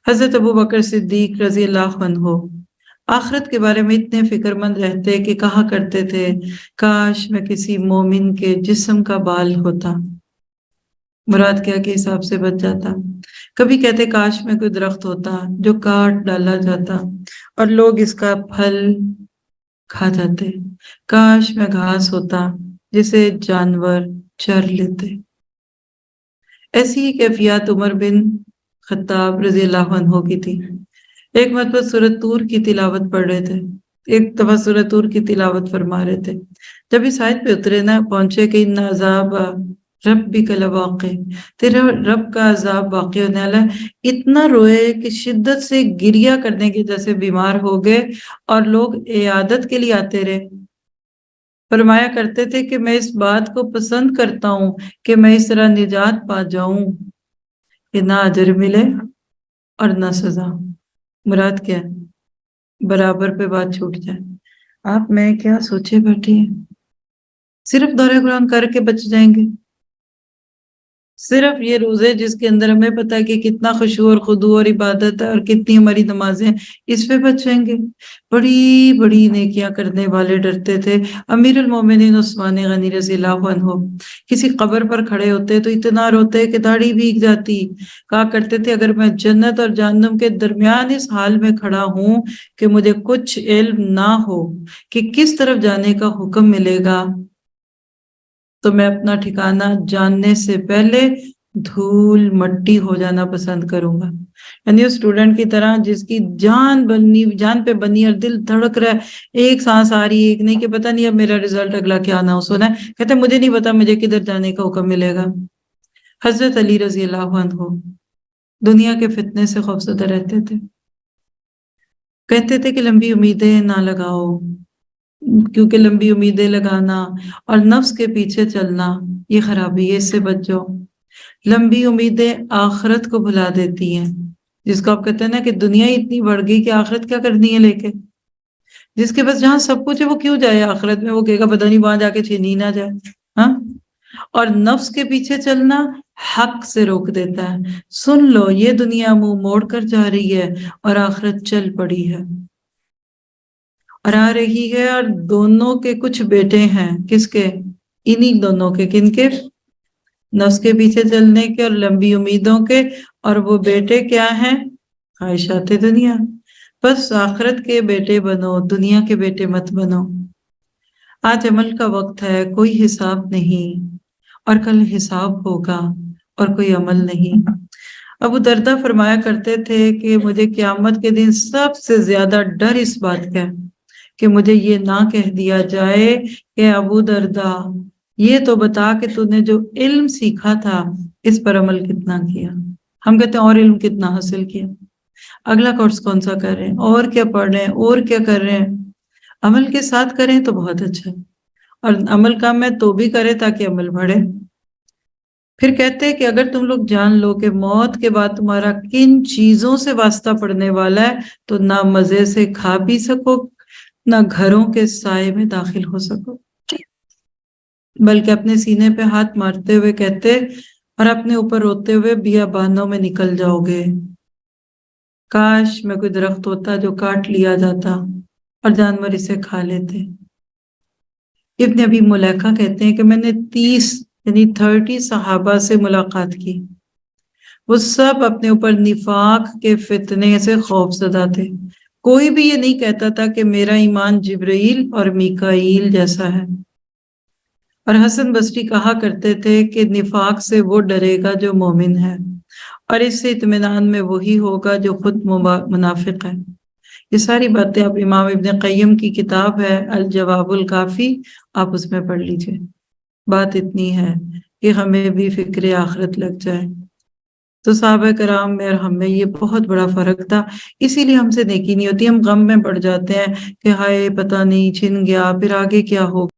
حضرت ابو بکر صدیق رضی اللہ عنہ آخرت کے بارے میں اتنے فکر مند رہتے کہ کہا کرتے تھے کاش میں کسی مومن کے جسم کا بال ہوتا، مراد کیا کے حساب سے بچ جاتا۔ کبھی کہتے کاش میں کوئی درخت ہوتا جو کاٹ ڈالا جاتا اور لوگ اس کا پھل کھا جاتے، کاش میں گھاس ہوتا جسے جانور چر لیتے۔ ایسی ہی کیفیات عمر بن خطاب رضی اللہ عنہ کی تھی۔ ایک مرتبہ سورۃ طور کی تلاوت پڑھ رہے تھے، ایک دفعہ سورۃ طور کی تلاوت فرما رہے تھے، جب اس آیت پہ اترے نا پہنچے کہ ان عذاب ربک لواقع، تیرے رب کا عذاب واقع ہونے والا ہے، اتنا روئے کہ شدت سے گریہ کرنے کے جیسے بیمار ہو گئے اور لوگ عیادت کے لیے آتے رہے۔ فرمایا کرتے تھے کہ میں اس بات کو پسند کرتا ہوں کہ میں اس طرح نجات پا جاؤں کہ نہ اجر ملے اور نہ سزا۔ مراد کیا ہے؟ برابر پہ بات چھوٹ جائے۔ آپ میں کیا سوچے بیٹھی ہیں؟ صرف دورہ قرآن کر کے بچ جائیں گے؟ صرف یہ روزے جس کے اندر ہمیں پتہ ہے کہ کتنا خشوع اور خضوع اور عبادت ہے اور کتنی ہماری نمازیں، اس پہ بچ جائیں گے؟ بڑی بڑی نیکیاں کرنے والے ڈرتے تھے۔ امیر المومنین عثمان غنی رضی اللہ عنہ کسی قبر پر کھڑے ہوتے تو اتنا روتے کہ داڑھی بھیگ جاتی۔ کہا کرتے تھے اگر میں جنت اور جہنم کے درمیان اس حال میں کھڑا ہوں کہ مجھے کچھ علم نہ ہو کہ کس طرف جانے کا حکم ملے گا تو میں اپنا ٹھکانہ جاننے سے پہلے دھول مٹی ہو جانا پسند کروں گا۔ یعنی اس اسٹوڈنٹ کی طرح جس کی جان پہ بنی اور دل دھڑک رہا ہے، ایک سانس آ رہی ہے ایک نہیں، کہ پتہ نہیں اب میرا رزلٹ اگلا کیا نہ ہونا ہے، کہتے مجھے نہیں پتا مجھے کدھر جانے کا حکم ملے گا۔ حضرت علی رضی اللہ عنہ دنیا کے فتنے سے خوفزدہ رہتے تھے، کہتے تھے کہ لمبی امیدیں نہ لگاؤ، کیونکہ لمبی امیدیں لگانا اور نفس کے پیچھے چلنا یہ خرابی ہے، اس سے بچ جاؤ۔ لمبی امیدیں آخرت کو بھلا دیتی ہیں، جس کو آپ کہتے ہیں نا کہ دنیا اتنی بڑھ گئی کہ آخرت کیا کرنی ہے لے کے۔ جس کے پاس جہاں سب کچھ ہے وہ کیوں جائے آخرت میں، وہ کہے گا پتہ نہیں وہاں جا کے چھینی نہ جائے۔ ہاں، اور نفس کے پیچھے چلنا حق سے روک دیتا ہے۔ سن لو یہ دنیا منہ موڑ کر جا رہی ہے اور آخرت چل پڑی ہے اور آ رہی ہے، اور دونوں کے کچھ بیٹے ہیں۔ کس کے؟ انہی دونوں کے۔ کن کے؟ نفس کے پیچھے چلنے کے اور لمبی امیدوں کے، اور وہ بیٹے کیا ہیں؟ خواہشات دنیا۔ بس آخرت کے بیٹے بنو، دنیا کے بیٹے مت بنو۔ آج عمل کا وقت ہے، کوئی حساب نہیں، اور کل حساب ہوگا اور کوئی عمل نہیں۔ ابو دردہ فرمایا کرتے تھے کہ مجھے قیامت کے دن سب سے زیادہ ڈر اس بات کا ہے کہ مجھے یہ نہ کہہ دیا جائے کہ ابو دردہ یہ تو بتا کہ تو نے جو علم سیکھا تھا اس پر عمل کتنا کیا۔ ہم کہتے ہیں اور علم کتنا حاصل کیا، اگلا کورس کون سا کر رہے ہیں، اور کیا پڑھ رہے ہیں، اور کیا کر رہے ہیں۔ عمل کے ساتھ کریں تو بہت اچھا ہے، اور عمل کم ہے تو بھی کرے تاکہ عمل بڑھے۔ پھر کہتے ہیں کہ اگر تم لوگ جان لو کہ موت کے بعد تمہارا کن چیزوں سے واسطہ پڑنے والا ہے تو نہ مزے سے کھا پی سکو، نہ گھروں کے سائے میں داخل ہو سکو، بلکہ اپنے سینے پہ ہاتھ مارتے ہوئے کہتے اور اپنے اوپر روتے ہوئے بیابانوں میں نکل جاؤ گے، کاش میں کوئی درخت ہوتا جو کاٹ لیا جاتا اور جانور اسے کھا لیتے۔ ابن ابی ملیکہ کہتے ہیں کہ میں نے 30 صحابہ سے ملاقات کی، وہ سب اپنے اوپر نفاق کے فتنے سے خوف زدہ تھے۔ کوئی بھی یہ نہیں کہتا تھا کہ میرا ایمان جبرائیل اور میکائیل جیسا ہے۔ اور حسن بصری کہا کرتے تھے کہ نفاق سے وہ ڈرے گا جو مومن ہے، اور اس سے اطمینان میں وہی ہوگا جو خود منافق ہے۔ یہ ساری باتیں آپ امام ابن قیم کی کتاب ہے الجواب الکافی، آپ اس میں پڑھ لیجئے۔ بات اتنی ہے کہ ہمیں بھی فکر آخرت لگ جائے۔ تو صحابہ کرام میں اور ہم میں یہ بہت بڑا فرق تھا، اسی لیے ہم سے نیکی نہیں ہوتی، ہم غم میں پڑ جاتے ہیں کہ ہائے پتہ نہیں چھن گیا، پھر آگے کیا ہوگا۔